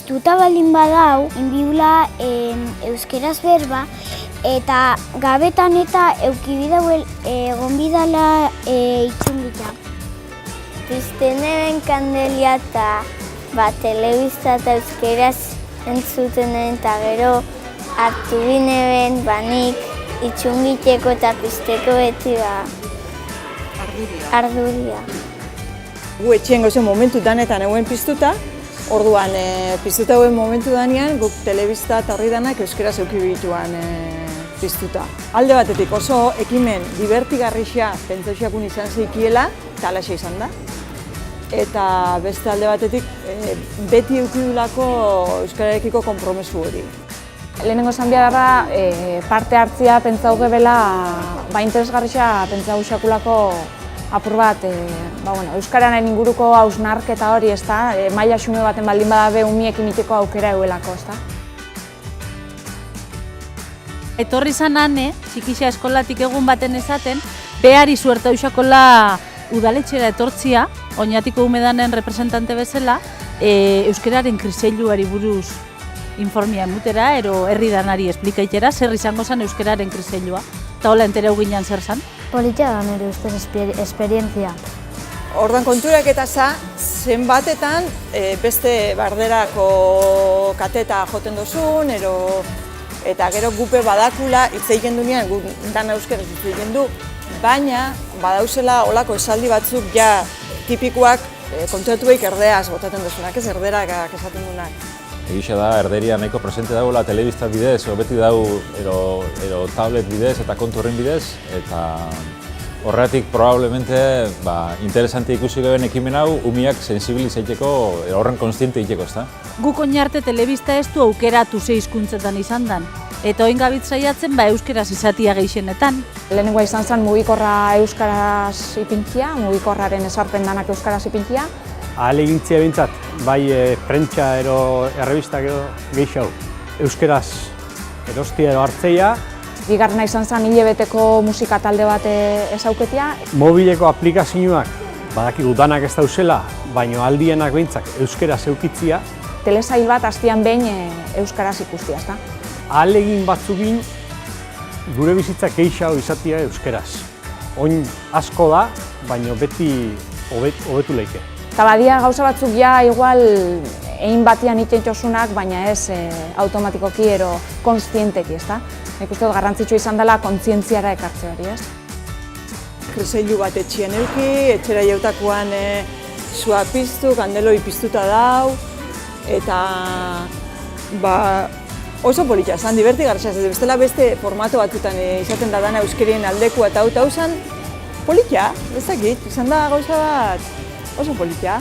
piztuta baldin badau, inbiula euskeraz berba, eta gabetan eta eukibidau egon bidala itxungita. Pizten eben kandelia eta telebista eta euskeraz entzutenen eta gero hartu bineben banik itxungiteko eta pizteko beti arduria. Gu etxien gauzen momentu danetan eguen piztuta, orduan piztuta eguen momentu danean guk telebista eta horri danak euskeraz eukibituan piztuta. Alde batetik oso ekimen divertigarrixa pentsaxeakun izan zeikiela, eta alaxe izan da. Eta beste alde batetik beti eukidulako euskararekiko konpromesu hori. Lehenengo esan beharra parte hartzia pentsau gebela interesgarrixa pentsau xakulako apur bat euskararen inguruko hausnarketa hori, ezta, maila xume baten baldin badabe umiek imiteko aukera euelako, ezta. Etorri zan ane, txikixa eskolatik egun baten esaten, behari suerta usakola udaletxera etortzia, Oñatiko Umedanen representante bezala, euskararen kriseiluari buruz informia emutera, ero herri danari esplikaitera, zer izango zen euskararen kriseilua. Eta hola entereu ginen zer zen? Politia da nire ustez esperientzia. Orduan konturak eta zenbatetan beste barderako kateta joten dozun, eta gero gupe badakula hitz egiten duenean, guk dana euskeraz hitz egiten du, baina badauzela olako esaldi batzuk ja tipikoak kontratueik erdeaz botaten duzunak, ez erderak esaten duenak. Egixe da, erderia nahiko presente dagoela telebista bidez, beti dau ero tablet bidez eta kontu horren bidez, eta horretik probablemente interesante ikusi geben ekimen hau umiak sensibilizaiteko, horren konstiente iteko, ezta? Guk oinarte telebista ez du aukeratu ze hizkuntzetan izan dan, eta oin gabitz saiatzen euskeraz izatia gehienetan. Lehenengoa izan zen mugikorra euskaraz ipintzia, mugikorraren esarpen danak euskaraz ipintzia. Ahalegintzia bintzat, bai prentsa ero errebistak edo gehiago euskeraz erostia edo hartzeia. Bigarrena izan zen hilebeteko musika talde bat ezauketia. Mobileko aplikazioak badakigu danak ez dauzela, baino aldienak behintzak euskeraz eukitzia. Telesail bat hastian behin euskaraz ikustia, ezta? Ahalegin batzukin gure bizitzak gehiago izatia euskeraz. Oin asko da, baino beti hobetu leike. Eta badia gauza batzuk ja igual egin batian itxentxosunak, baina ez automatikoki ero konstienteki, ezta? Nik uste dut garrantzitsua izan dela kontzientziara ekartze hori, ez? Kriseilu bat etxien euki, etxera jautakoan sua piztu, kandeloi piztuta dau, eta oso politia zan, divertigarria ez bestela beste formato batzutan izaten da dana euskerien aldekua eta hau zan politia, ez dakit, izan da gauza bat oso politia.